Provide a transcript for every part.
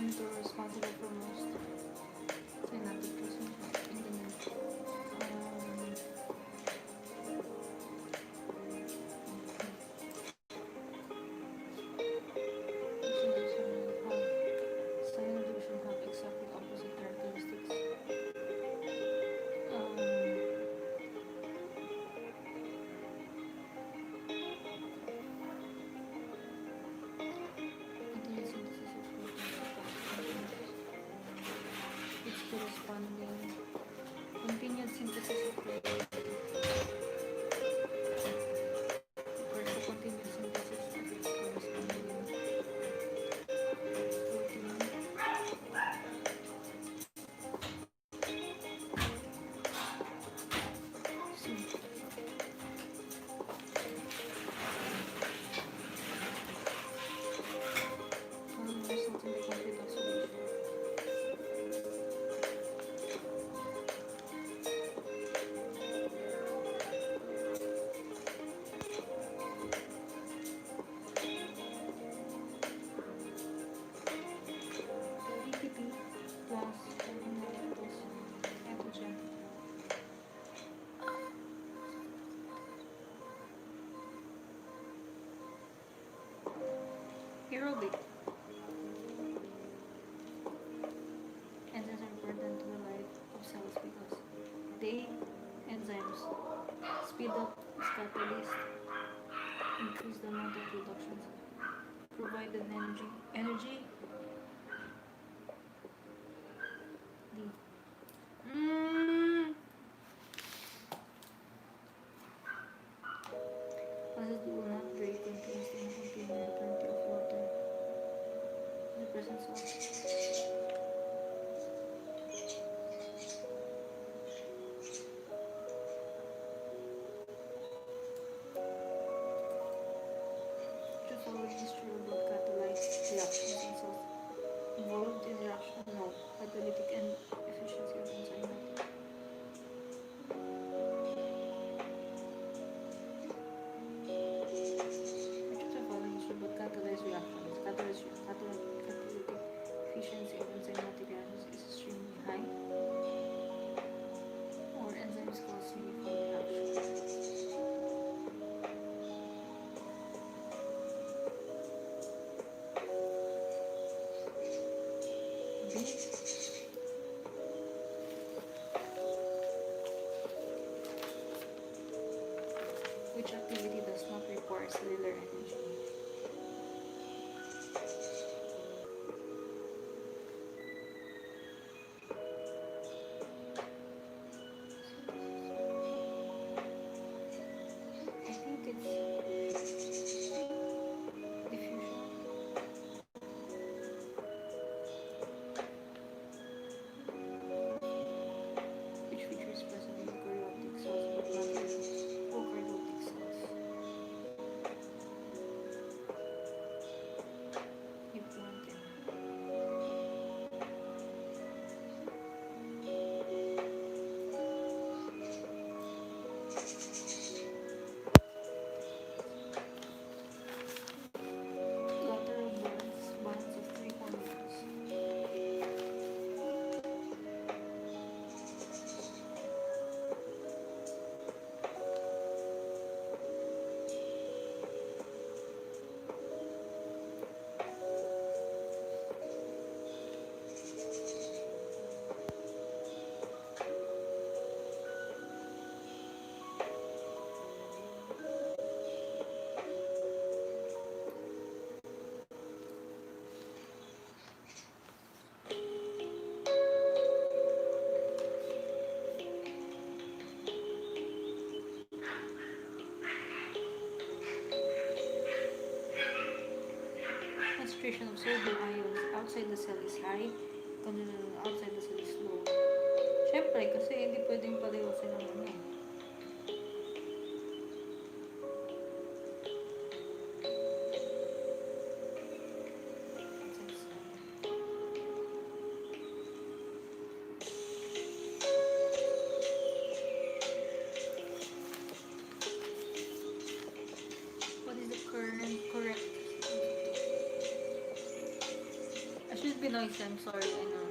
unit are responsible for most synaptic processes in the nerve. Have exactly opposite characteristics. Continuous synthesis of proteins. It's corresponding. Continuous synthesis of proteins. For the continuous synthesis of its corresponding protein. Aerobic. Enzymes are important to the life of cells because they, enzymes, speed up catalyst, increase the amount of reductions, provide an energy. Process do not break contains and contain plenty of water in the presence of. The following is true about catalyzed reactions in cells. Involved in reaction, no. Catalytic and efficiency of enzymatic. Which of the following is true about catalyzed reactions? Catalytic efficiency of enzymatic reactions is extremely high, or enzymes cause uniform reactions. Which activity does not require cellular energy? I think it's diffusion. Which feature is present in eukaryotic cells but not in prokaryotic cells? If one can. Lateral bonds of three hormones. Concentration of sodium ions outside the cell is high, concentration outside the cell is low. Siyempre, kasi hindi pwedeng pareho silang ano. What is the correct? I should be Pinoy, so I'm sorry, I know.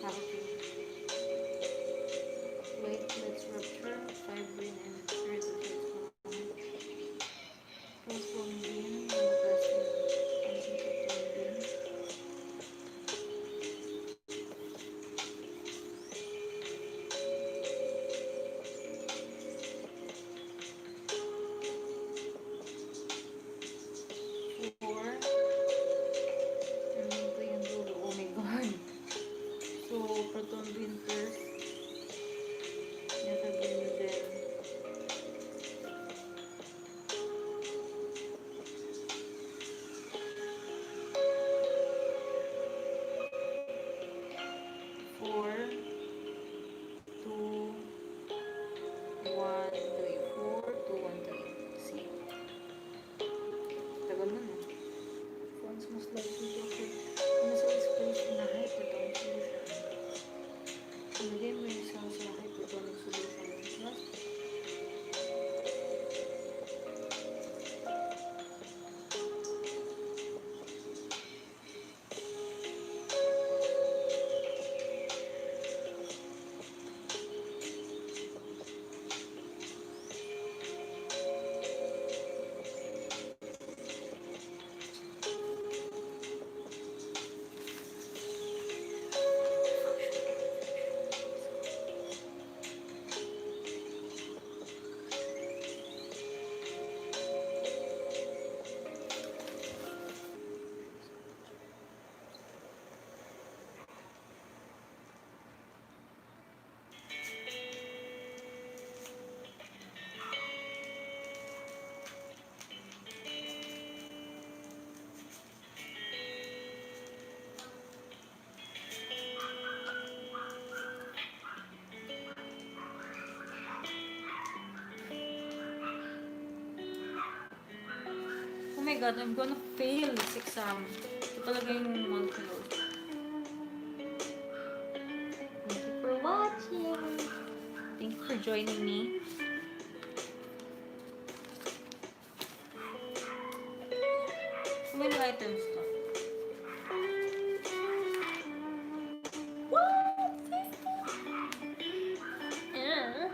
Okay. Platelets rupture, fibrin and erythrocytes form. Prothrombin, manifesting amphicothrombin. Four, ito yung dulo. Oh my god. So, prothrombin first. Methylphenidine. Four, two, one, three. 4, 2, 1, 3. See? Tagal nun eh. Funds most likely to occur in a cell is placed in a hypertonic solution. Ilagay mo yung cell sa hypertonic solution. Plus, oh my god, I'm gonna fail this exam. Ito talaga yung month-load. Thank you for watching. Thank you for joining me. How many items to? What? Yeah.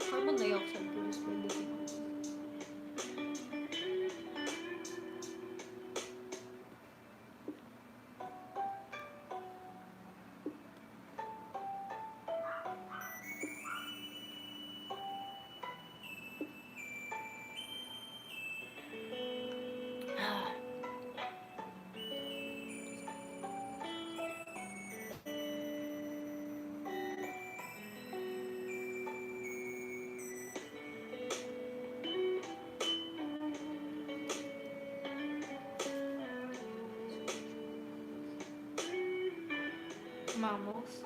Carbon dioxide produced by living organisms. Mammals.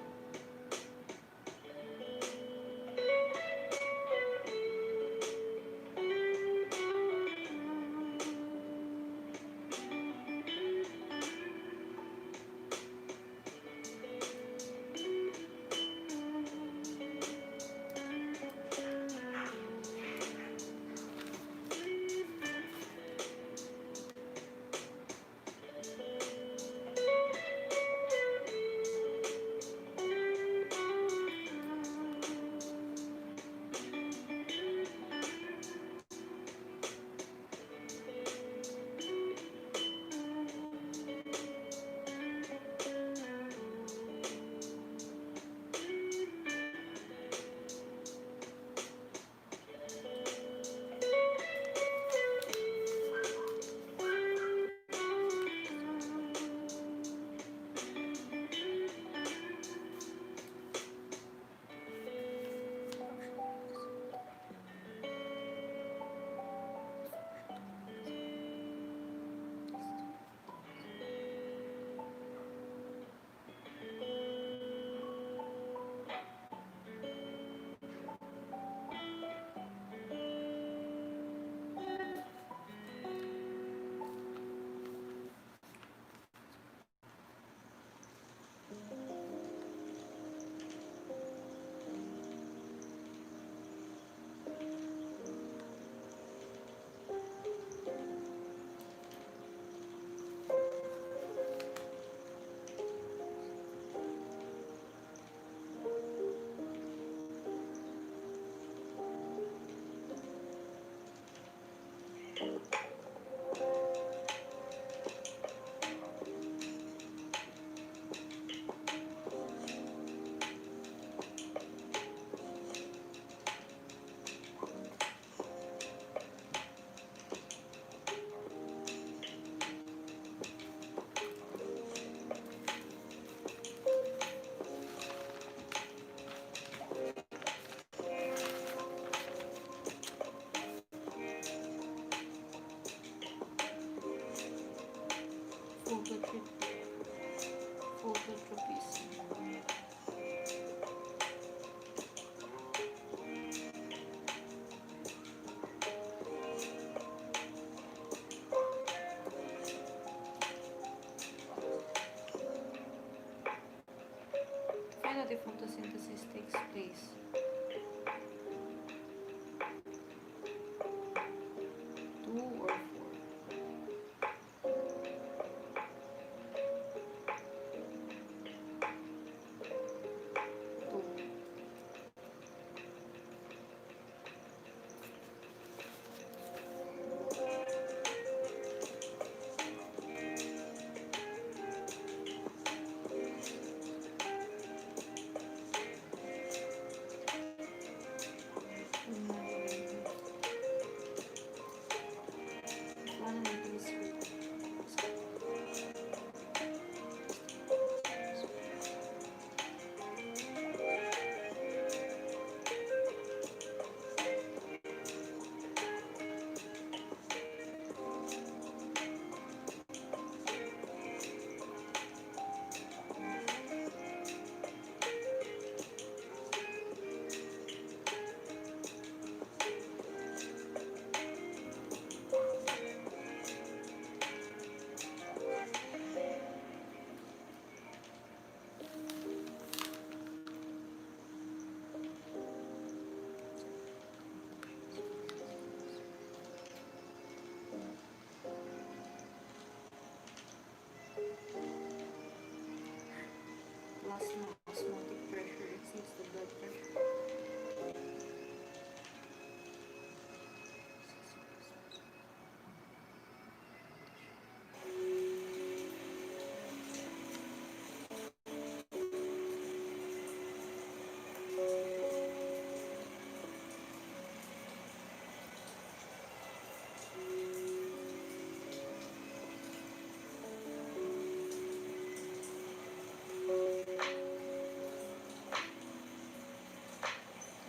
Phototropism. Find out if photosynthesis takes place. 2 or 4. 2. Plasma osmotic pressure exceeds the blood pressure.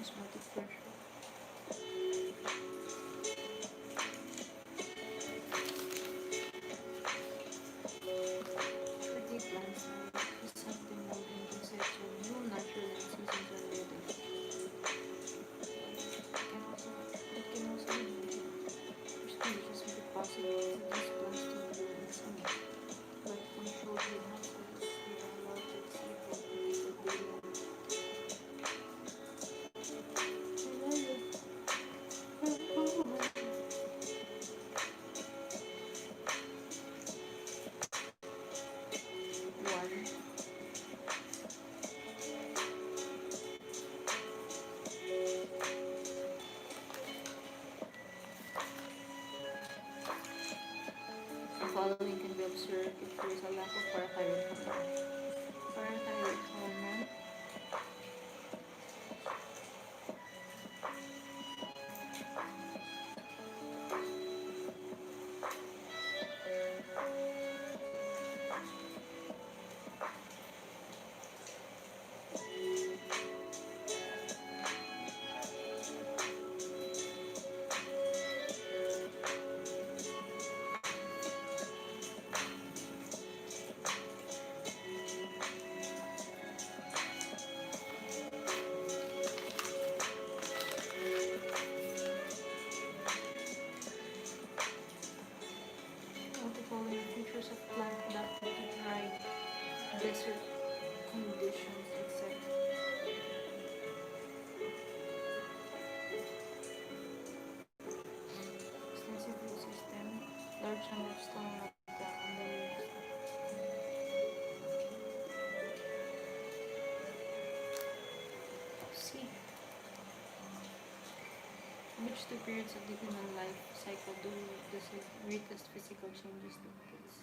Osmotic pressure. Pretty plants is something moving insects or new natural and seasons are later. It can also be there's conditions make it possible for these plants to bloom in summer. But controlled greenhouses, they are allowed to exceed what predicted billion. The following can be observed if there is a lack of parathyroid hormone. Parathyroid hormone following features of plant adapted to dry desert conditions except extensive root system, large number of stomata on the leaves. C. Which two periods of the human life cycle do the greatest physical changes take place?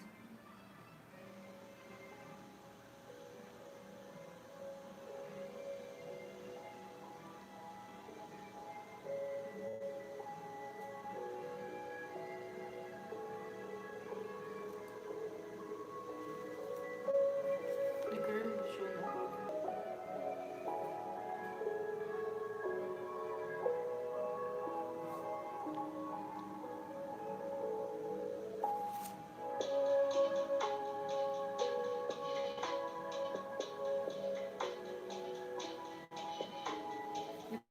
The curve shown above.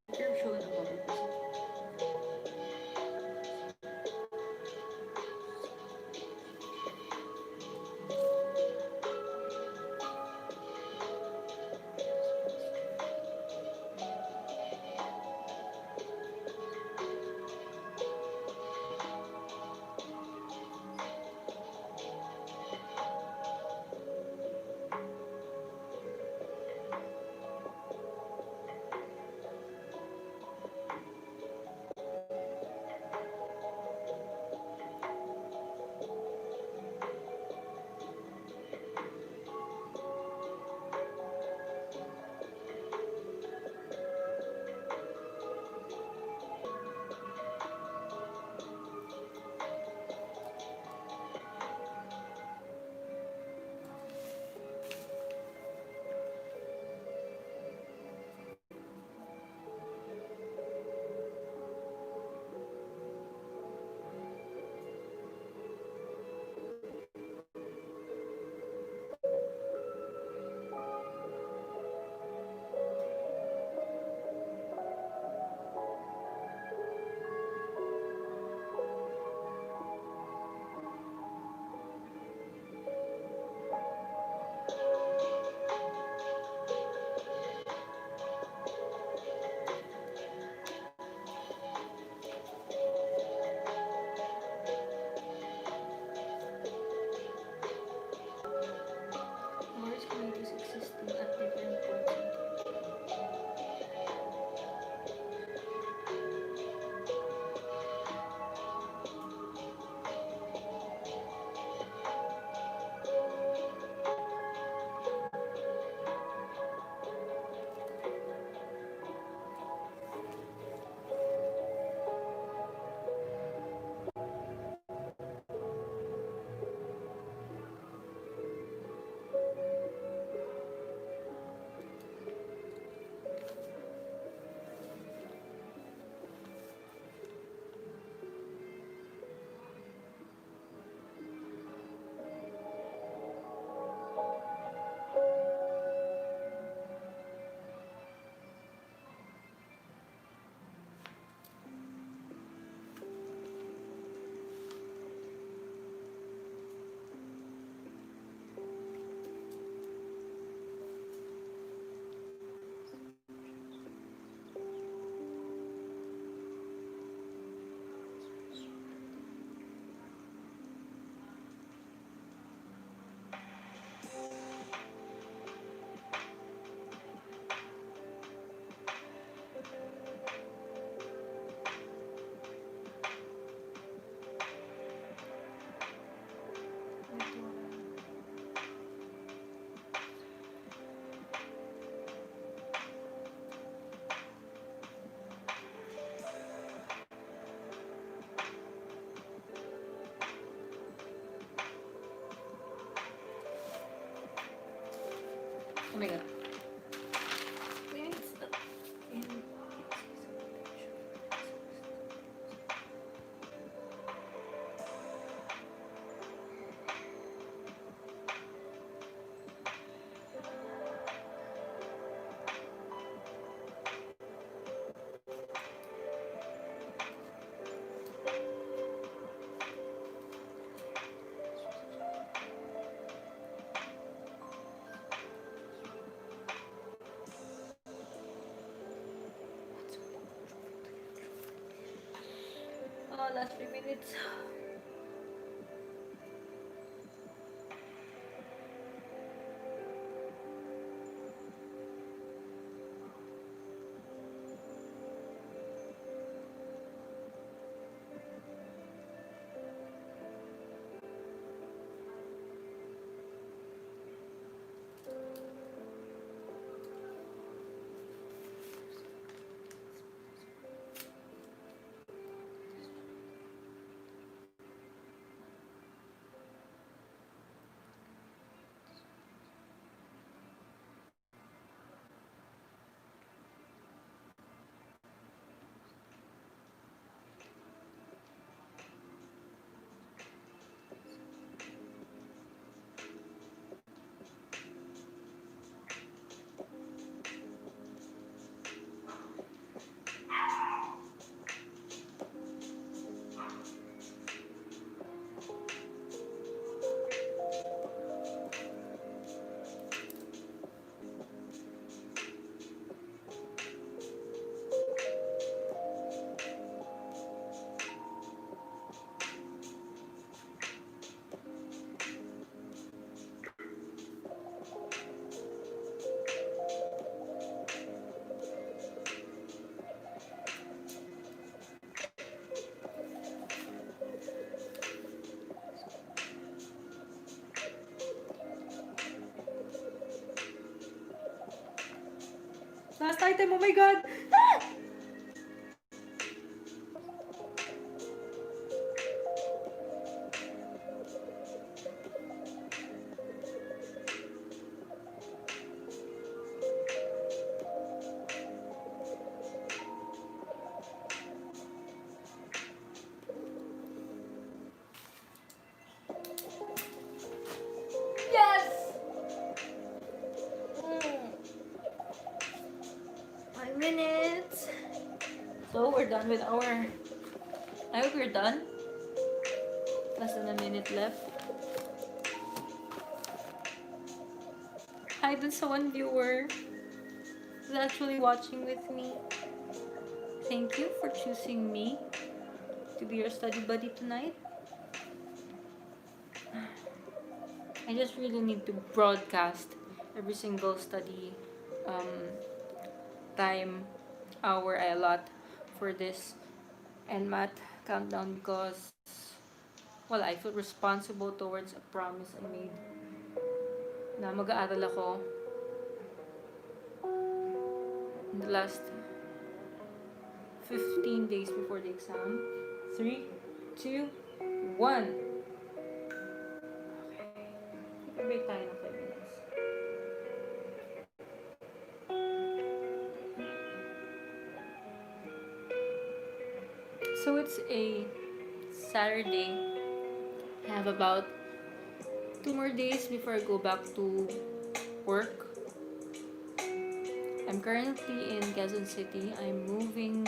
The curve shown above represents forest communities existing at different points in time. Oh my god. Oh, last 3 minutes. last item. Oh my God! Ah! Yes! 5 minutes. So we're done with our... I hope we're done. Less than a minute left. Hi dun sa one viewer who's actually watching with me. Thank you for choosing me to be your study buddy tonight. I just really need to broadcast every single study time, hour I allot for this NMAT countdown because, well, I feel responsible towards a promise I made na mag-aaral ako in the last 15 days before the exam. 3, 2, 1. Okay. Take a break tayo ng 5 minutes. So it's a Saturday. I have about 2 more days before I go back to work. I'm currently in Quezon City. I'm moving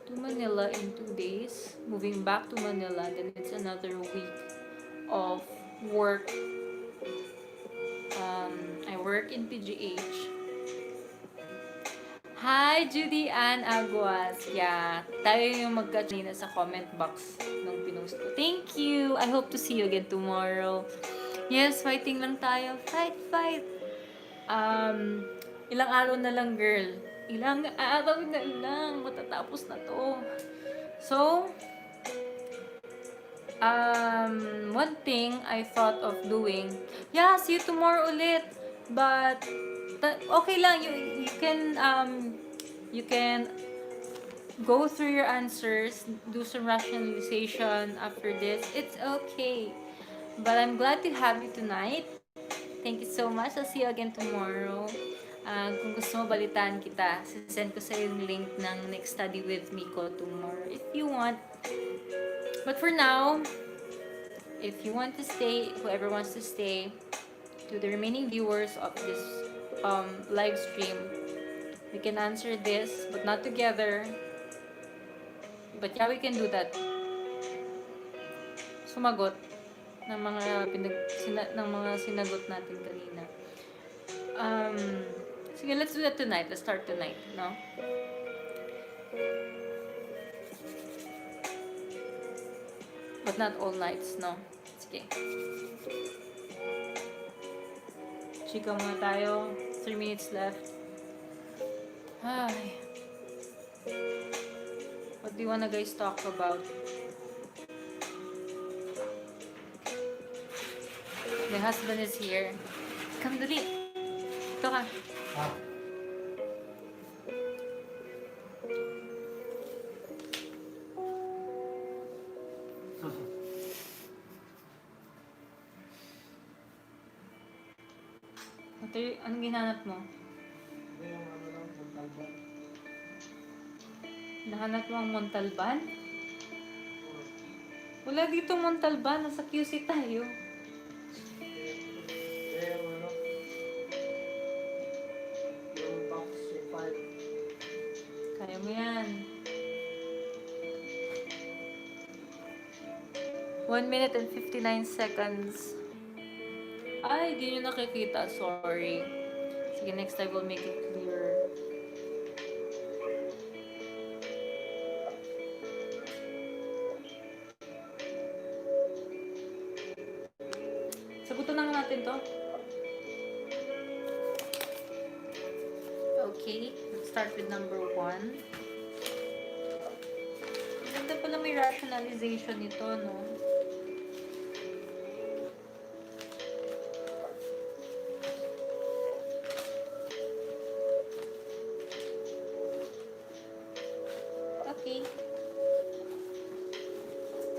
to Manila in 2 days. Moving back to Manila, then it's another week of work. I work in PGH. Hi, Judy Ann Aguas. Yeah, tayo yung magka-kanina sa comment box ng pinost ko. Thank you! I hope to see you again tomorrow. Yes, fighting lang tayo. Fight, fight! Ilang araw na lang, girl. Ilang araw na lang. Matatapos na to. So, one thing I thought of doing, yeah, see you tomorrow ulit. But, okay lang. You can go through your answers, do some rationalization after this. It's okay. But I'm glad to have you tonight. Thank you so much. I'll see you again tomorrow. Kung gusto mo balitaan kita, send ko sa yung link ng next study with me ko tomorrow if you want. But for now, if you want to stay, whoever wants to stay, to the remaining viewers of this live stream, we can answer this, but not together. But yeah, we can do that. Sumagot ng mga sinagot natin kanina. Sige, let's do that tonight. Let's start tonight, no? But not all nights, no? Sige. Chika muna tayo. 3 minutes left. Ay. What do you wanna guys talk about? My husband is here. Come, dali. Ito ka. Anong ginanap mo? Nahanap mo ang Montalban? Wala dito Montalban. Nasa QC tayo. Kaya mo yan. 1 minute and 59 seconds. Ay, di nyo nakikita. Sorry. Sige, next time we'll make it clearer. Sagutan na natin to. Okay, let's start with number 1. Ganda pala may rationalization nito, no? Okay?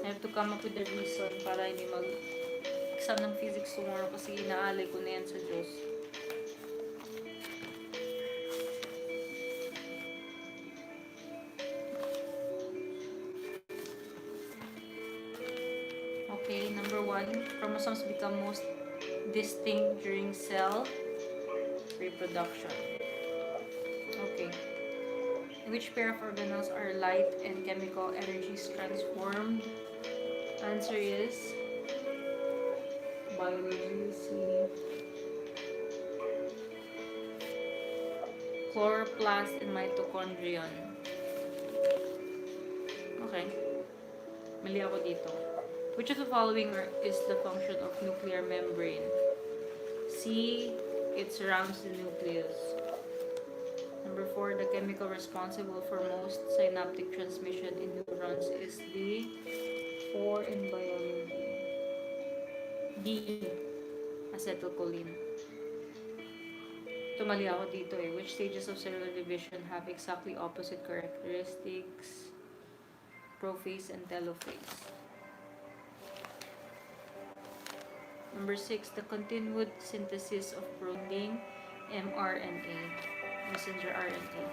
I have to come up with a reason para hindi mag-exam ng physics tomorrow kasi inaalay ko na yan sa Diyos. Okay, number 1, chromosomes become most distinct during cell reproduction. Okay. In which pair of organelles are light and chemical energies transformed? Answer is biology, C. Chloroplast and mitochondrion. Okay. Mali ako dito. Which of the following is the function of nuclear membrane? C. It surrounds the nucleus. Number 4, the chemical responsible for most synaptic transmission in neurons is the 4 in biology. D. Acetylcholine. Tumali ako dito eh. Which stages of cellular division have exactly opposite characteristics? Prophase and telophase. Number 6, the continued synthesis of protein, mRNA, messenger RNA.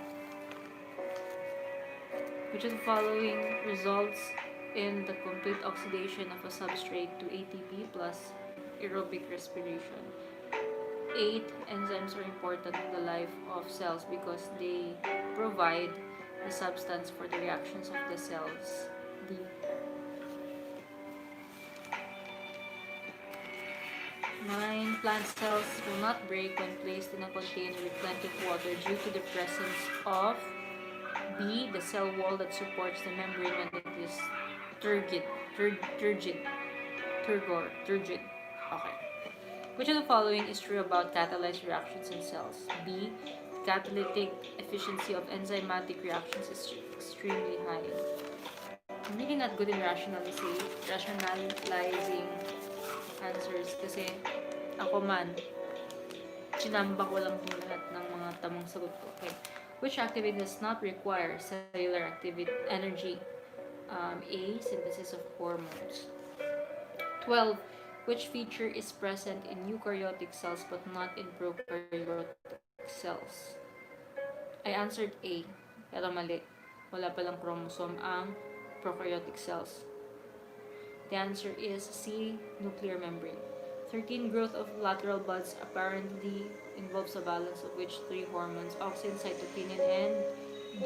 Which of the following results in the complete oxidation of a substrate to ATP plus aerobic respiration? 8, enzymes are important in the life of cells because they provide the substance for the reactions of the cells. D. 9, plant cells will not break when placed in a container with plenty of water due to the presence of B, the cell wall that supports the membrane when it is turgid. Okay. Which of the following is true about catalyzed reactions in cells? B, catalytic efficiency of enzymatic reactions is extremely high. I'm really not good in rationalizing answers kasi ako man, chinamba ko lang po lahat ng mga tamang sagot ko. Okay. Which activity does not require cellular energy? A, synthesis of hormones. 12. Which feature is present in eukaryotic cells but not in prokaryotic cells? I answered A, pero mali. Wala palang chromosome ang prokaryotic cells. The answer is C, nuclear membrane. 13, growth of lateral buds apparently involves a balance of which 3 hormones? Auxin, cytokinin, and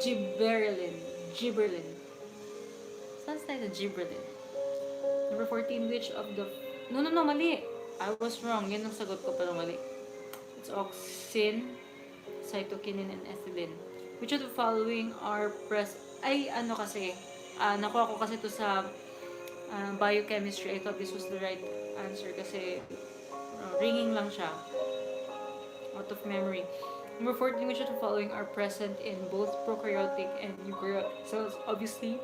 gibberellin. Sounds like a gibberellin. Number 14, which of the... No, mali. I was wrong. Yan ang sagot ko, pero mali. It's auxin, cytokinin, and ethylene. Which of the following are nakuha ko kasi to sa biochemistry. I thought this was the right answer kasi ringing lang siya. Out of memory. Number 14, which of the following are present in both prokaryotic and eukaryotic cells? Obviously,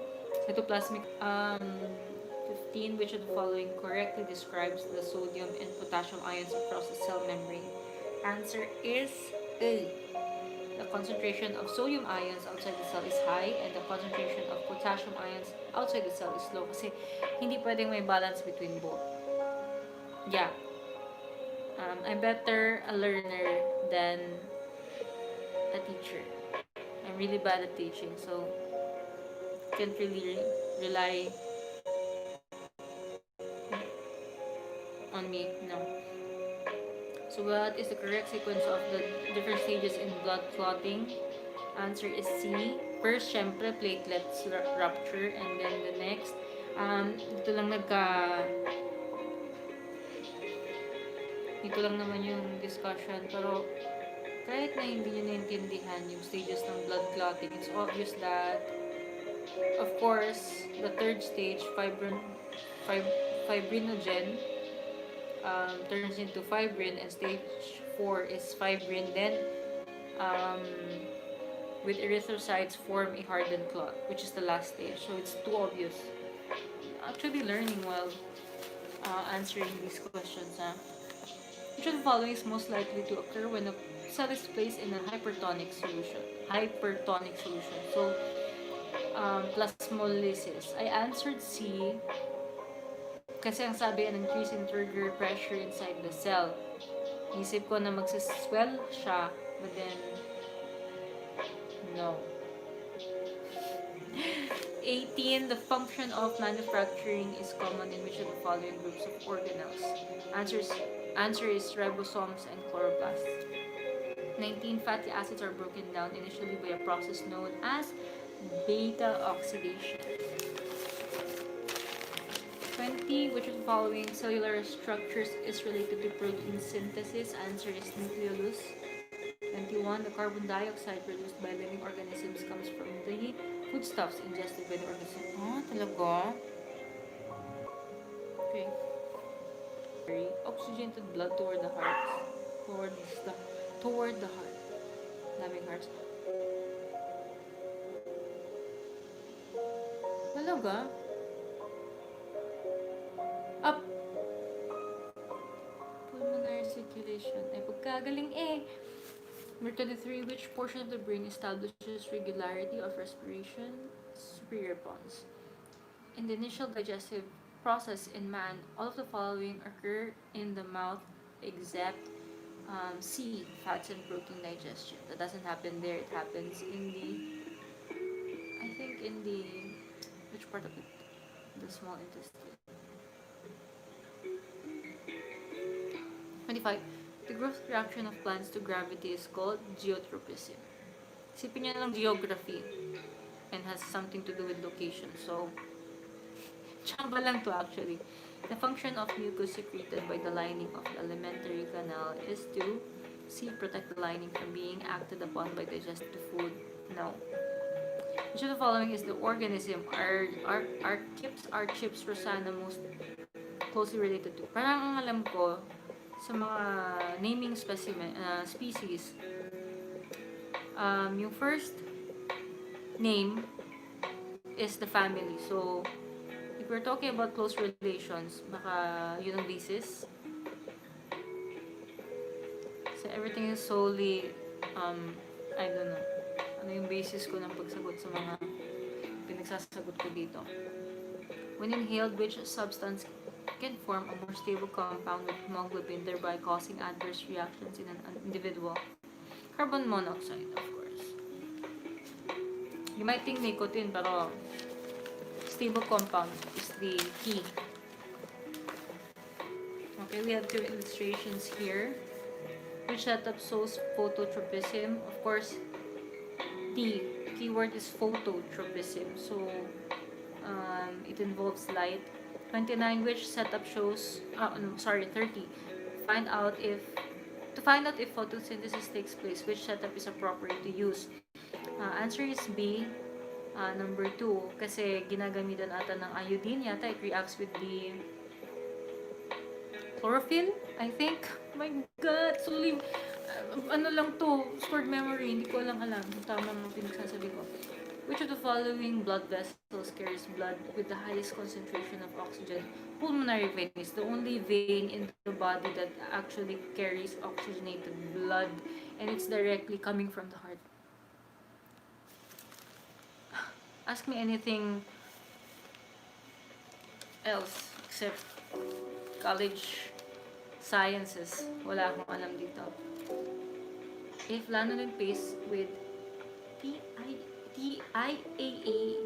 cytoplasmic. 15, which of the following correctly describes the sodium and potassium ions across the cell membrane? Answer is A. The concentration of sodium ions outside the cell is high and the concentration of potassium ions outside the cell is low kasi hindi pwedeng may balance between both. Yeah. I'm better a learner than a teacher. I'm really bad at teaching, so can't really rely on me, no. So what is the correct sequence of the different stages in blood clotting? Answer is C. First, syempre, platelets rupture, and then the next, dito lang naman yung discussion, pero kahit na hindi nyo naintindihan yung stages ng blood clotting, it's obvious that, of course, the third stage, fibrinogen, turns into fibrin, and stage 4 is fibrin. Then, with erythrocytes form a hardened clot, which is the last stage. So it's too obvious. Actually, learning while answering these questions. Which of the following is most likely to occur when a cell is placed in a hypertonic solution? So plasmolysis. I answered C kasi ang sabi an increase in trigger pressure inside the cell. Isip ko na magsiswell siya, but then, no. 18. The function of manufacturing is common in which of the following groups of organelles? Answer is ribosomes and chloroplasts. 19. Fatty acids are broken down initially by a process known as beta oxidation. 20. Which of the following cellular structures is related to protein synthesis? Answer is nucleolus. 21. The carbon dioxide produced by living organisms comes from the foodstuffs ingested by the organism. Talaga? Okay. Oxygenated blood toward the heart. Toward the heart. Daming hearts. Talaga? Up. Pulmonary circulation. Ay, pagkagaling eh. Number 23, which portion of the brain establishes regularity of respiration? Superior pons. In the initial digestive process in man, all of the following occur in the mouth except C, fats and protein digestion. That doesn't happen there. It happens in the, I think in the, which part of it? The small intestine. 25. The growth reaction of plants to gravity is called geotropism. Isipin niyo ng geography and has something to do with location. So, tsamba lang to actually. The function of mucus secreted by the lining of the alimentary canal is to C. Protect the lining from being acted upon by digestive food. No. Which of the following is the organism? Are chips rosana most closely related to? Parang ang alam ko, sa mga naming species, yung first name is the family. So, if we're talking about close relations, baka yun ang basis. So, everything is solely, I don't know, ano yung basis ko ng pagsagot sa mga pinagsasagot ko dito. When inhaled, which substance can form a more stable compound with hemoglobin, thereby causing adverse reactions in an individual? Carbon monoxide, of course. You might think nicotine, pero stable compound is the key. Okay, we have two illustrations here. Which setup shows phototropism? Of course, the keyword is phototropism. So, it involves light. 29. Which setup shows, 30. To find out if photosynthesis takes place, which setup is appropriate to use? Answer is B, number 2. Kasi ginagamitan ata ng iodine yata. It reacts with the chlorophyll, I think. Oh my God, so ano lang to, stored memory, hindi ko lang alam. Tama ng pinagsasabi ko. Which of the following blood vessels carries blood with the highest concentration of oxygen? Pulmonary vein is the only vein in the body that actually carries oxygenated blood, and it's directly coming from the heart. Ask me anything else except college sciences. Wala akong alam dito. If lanolin paste with TIAA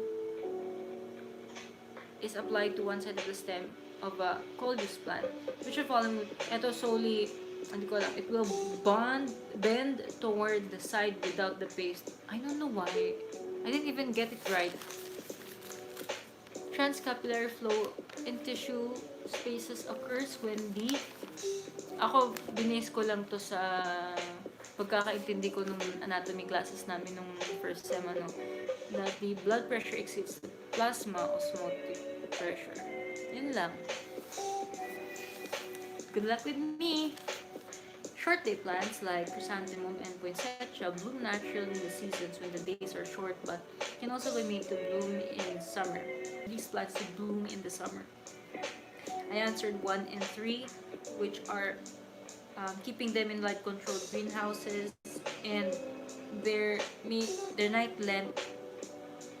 is applied to one side of the stem of a coleus plant, which of following, ito solely, hindi ko alam, it will bend toward the side without the paste. I don't know why. I didn't even get it right. Transcapillary flow in tissue spaces occurs when ako, binase ko lang to sa pagkakaintindi ko nung anatomy classes namin nung first sem, that the blood pressure exceeds the plasma osmotic pressure. Yun lang. Good luck with me! Short day plants like chrysanthemum and poinsettia bloom naturally in the seasons when the days are short, but can also be made to bloom in summer. These plants to bloom in the summer. I answered 1 and 3, which are keeping them in light-controlled greenhouses, and their night length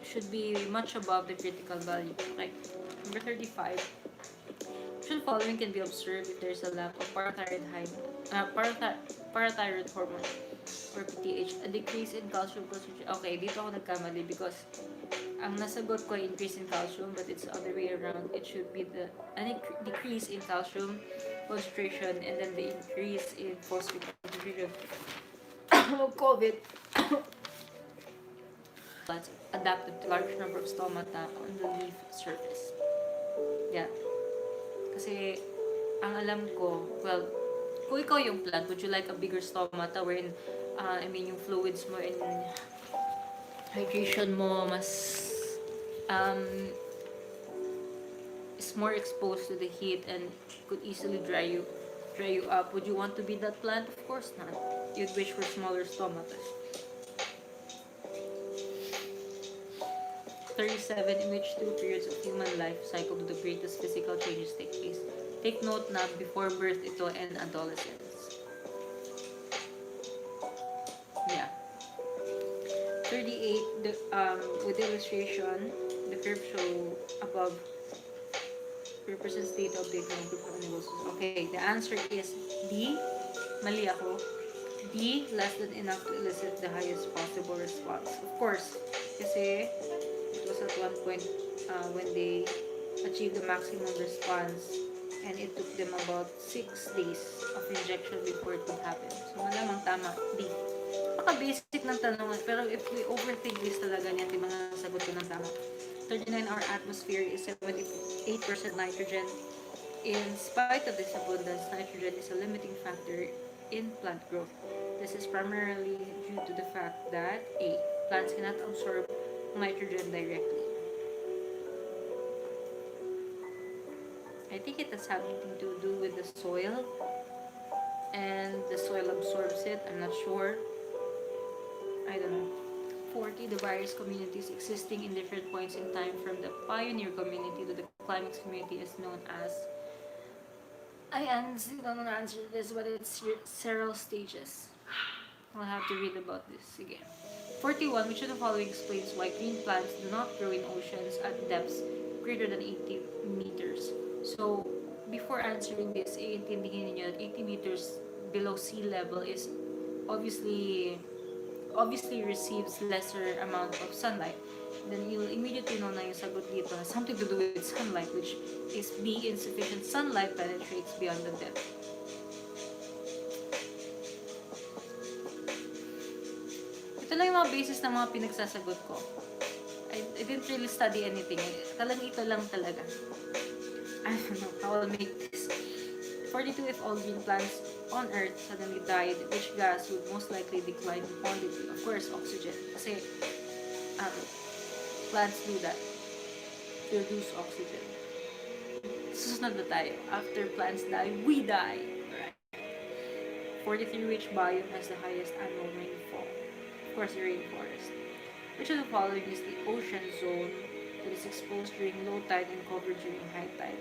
should be much above the critical value. Okay. Number 35. Which of the following can be observed if there's a lack of parathyroid hormone or PTH, a decrease in calcium concentration. Okay, dito ako nagkamali because ang nasagot ko ay increase in calcium, but it's the other way around. It should be the decrease in calcium concentration and then the increase in phosphate concentration. COVID. Plants adapted to large number of stomata on the leaf surface. Yeah. Kasi, ang alam ko, well, kung ikaw yung plant, would you like a bigger stomata wherein, yung fluids mo and hydration mo mas, is more exposed to the heat and could easily dry you up. Would you want to be that plant? Of course not. You'd wish for smaller stomatas. 37, in which two periods of human life cycle do the greatest physical changes take place. Take note na before birth ito and adolescence. Yeah. 38, with illustration, the curve show above represents data update ng group of animals. Okay, the answer is D. Mali ako. D, less than enough to elicit the highest possible response. Of course, kasi it was at one point when they achieved the maximum response and it took them about 6 days of injection before it would happen. So, malamang tama. D. Baka-basic ng tanong, pero if we overthink this talaga niyan, di mga sagot ko ng tama. 39, our atmosphere is 78% nitrogen. In spite of this abundance, nitrogen is a limiting factor in plant growth. This is primarily due to the fact that A. Plants cannot absorb nitrogen directly. I think it has something to do with the soil, and the soil absorbs it. I'm not sure. I don't know. 40, the various communities existing in different points in time from the pioneer community to the climax community is known as... I honestly don't know the answer to this, but it's several stages. I'll have to read about this again. 41, which of the following explains why green plants do not grow in oceans at depths greater than 80 meters. So, before answering this, iintindihin niyo that 80 meters below sea level is obviously receives lesser amount of sunlight. Then you'll immediately know na yung sagot dito has something to do with sunlight, which is B, insufficient sunlight penetrates beyond the depth. Ito lang yung mga basis ng mga pinagsasagot ko. I didn't really study anything. Ito lang talaga. I don't know how I'll make this. 42, if all green plants on Earth suddenly died, which gas would most likely decline in quantity? Of course, oxygen. Kasi plants do that. They reduce oxygen. Susunod na tayo. After plants die, we die. Right. 43, which biome has the highest annual rainfall? Of course, the rainforest. Which of the following is the ocean zone that is exposed during low tide and covered during high tide?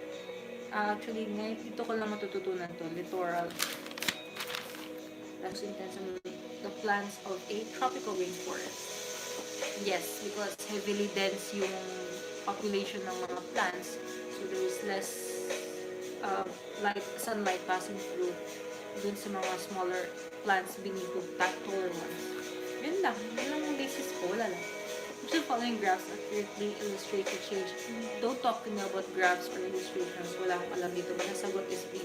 Actually, dito ko lang matututunan to, littoral. That's intensely the plants of a tropical rainforest. Yes, because heavily dense yung population ng mga plants, so there is less sunlight passing through dun sa mga smaller plants beneath the taller ones. Yun lang yung basis ko, wala lang. Which of the following graphs accurately illustrate the change? Don't talk to me about graphs or illustrations. Wala akong alam dito. Manasagot is B.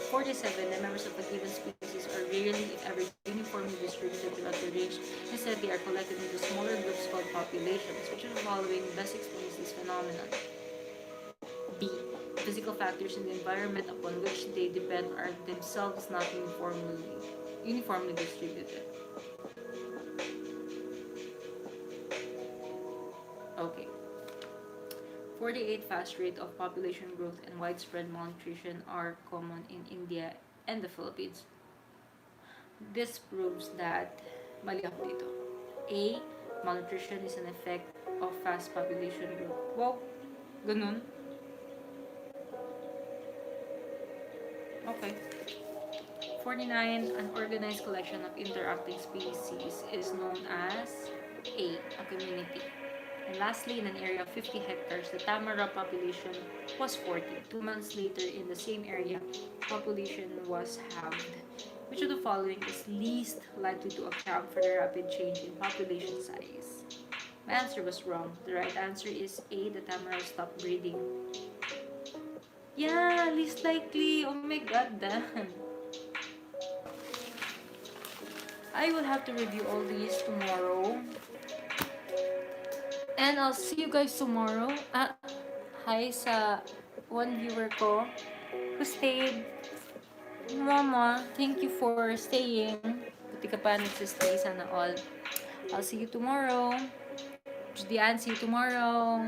47, the members of a given species are rarely, if ever, uniformly distributed throughout the range. Instead, they are collected into smaller groups called populations. Which of the following best explains this phenomenon? B. Physical factors in the environment upon which they depend are themselves not uniformly distributed. Okay. 48, fast rate of population growth and widespread malnutrition are common in India and the Philippines. This proves that mali ako dito. A, malnutrition is an effect of fast population growth. Wow, ganun. Okay. 49, an organized collection of interacting species is known as A, a community. And lastly, in an area of 50 hectares, the Tamara population was 40. 2 months later, in the same area, population was halved. Which of the following is least likely to account for the rapid change in population size? My answer was wrong. The right answer is A, the Tamara stopped breeding. Yeah, least likely. Oh my god, damn. I will have to review all these tomorrow. And I'll see you guys tomorrow. Hi sa one viewer ko who stayed. Mama, thank you for staying. Buti ka pa nagsistay, sana all. I'll see you tomorrow. Diyan, see you tomorrow.